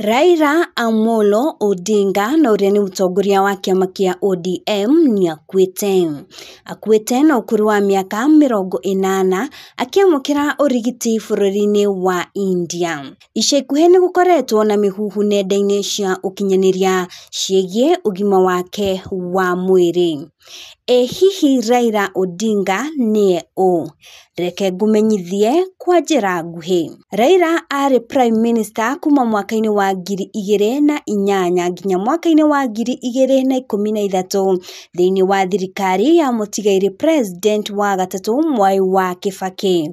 Raila Amolo Odinga na uria ni mutongoria wa kiama kia ODM ni akuite na ukuru wa miaka 80 akiamukira urigiti bururi-ini wa India. Ica ikuhi ni gukoretwo na mihuhu nenda-ini cia ukinyaniria ciegie ugima wake wa mwiri. Hihi Raila Odinga ni ũ? Reke ngumenyithie kwa njira nguhi. Raila ari Prime Minister kuma mwaka-ini wa 2008 nginya mwaka-ini wa 2013 thiini wa thirikari ya mutigaire President wa gatatu Mwai wa Kibaki.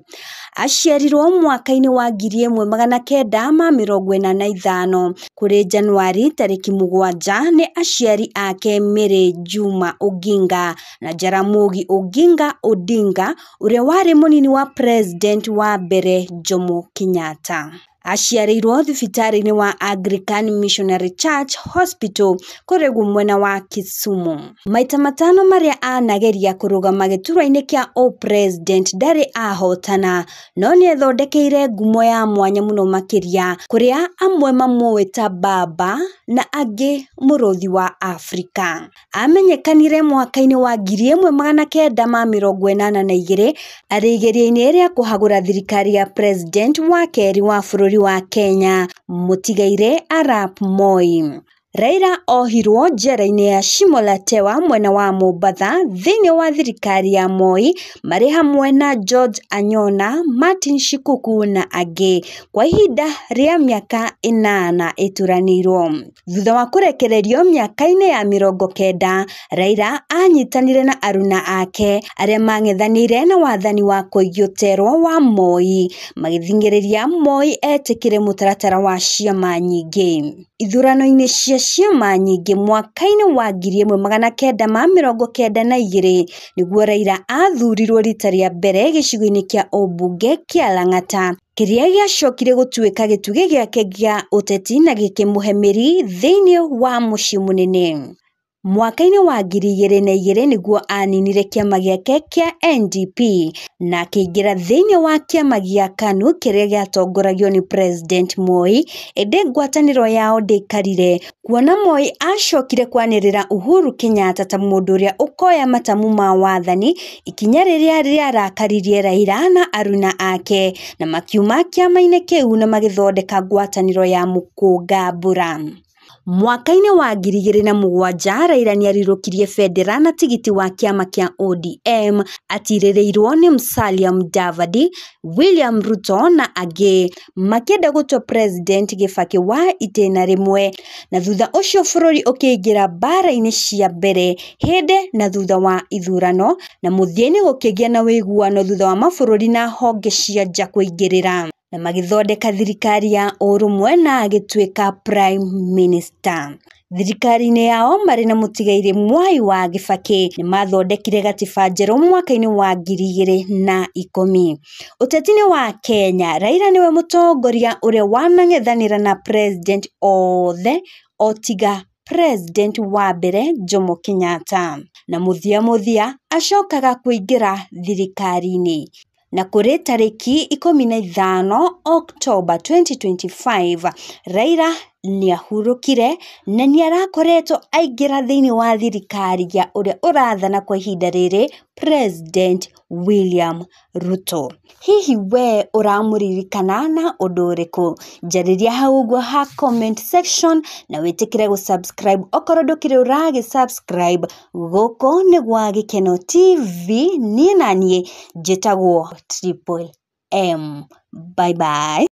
Aciarirwo mwaka-ini wa 1985 kuri Januari tariki 7 ni aciari ake Mary Juma Oginga na Jaramogi Oginga Odinga uria wari munini wa President wa mbere Jomo Kenyatta. Aciarirwo thibitari-ini wa Anglican Missionary Church Hospital kuri mwena wa Kisumu. Maita matano maria anageria kurugama giturwa-ini kia President ndari ahotana, no ni ethondekeire ngumo ya mwanya muno makiria kuria amwe mamuita baba na angi muruthi wa Afrika. Amenyekanire mwaka-ini wa 1982 ari igeria-ini ria kuhagura thirikari ya President wa keri wa bururi wa Kenya mutigaire Arap Moi. Raila ohirwo njera-ini ya Shimolatewa mwena wa Mombasa thiini wa thirikari ya Moi mari hamwe na George Anyona, Martin Shikuku na angi kwa ihinda ria miaka 8 ituranirwo. Thutha wa kurekererio miaka-ini ya 90, Raila anyitanire na aruna ake aria mang'ethanire na wathani wa kuigioterwo wa Moi magithingiriria Moi etikire mutaratara wa ciama nyingi. Ithurano-ini cia ciama nyingi mwaka-ini wa 1992 niguo Raila athurirwo rita ria mbere gicigo-ini kia Obunge kia Lang'ata, kiria giacokire gutuika gitugi giake gia uteti na gikimuhe miri thiini wa mucii munene. Mwaka-ini wa 2002 niguo aninire kiama giake kia NDP na akiingira thiini wa kiama gia KANU kiria giatongoragio ni President Moi, indi ngwataniro yao ndikarire kuona Moi acokire kwanirira Uhuru Kenyatta ta mundu uria ukoya matamu ma wathani, ikinya riria riarakaririe Raila na aruna ake na makiuma kiama-ini kiu na magithondeka ngwataniro ya mukungambura. Mwaka-ini wa 2007 Raila niarirukirie federa na tigiti wa kiama kia ODM atirireirwo ni Musalia Mudavadi, William Ruto na angi makienda gutwa President Kibaki wa itena rimwe, na thutha ucio bururi ukiingira bara-ini cia mbere hindi na thutha wa ithurano, na muthieni gukigia na wiguano thutha wa mabururi na honge cia nja kuingirira na magithondeka thirikari ya urumwe na agituika Prime Minister. Thirikari-ini yao mari na mutigaire Mwai wa Kibaki ni mathondekire gatiba njeru mwaka-ini wa 2010. Uteti-ini wa Kenya, Raila niwe mutongoria uria wanang'ethanira na President othe otiga President wa mbere Jomo Kenyatta, na muthia acokaga kuingira thirikari-ini. Na kuri tariki 15 October 2025 Raila niahurukire na niarakoretwo aingira thiini wa thirikari ya uria urathana kwa ihinda riri President William Ruto. Hihi we uramuririkana na undu uriku? Njariria hau uguo ha comment section na witikire gusubscribe okorwo ndukire uragi subscribe. Guku ni gwa Gikeno TV, nie nanie njitagwo Triple M. Bye bye.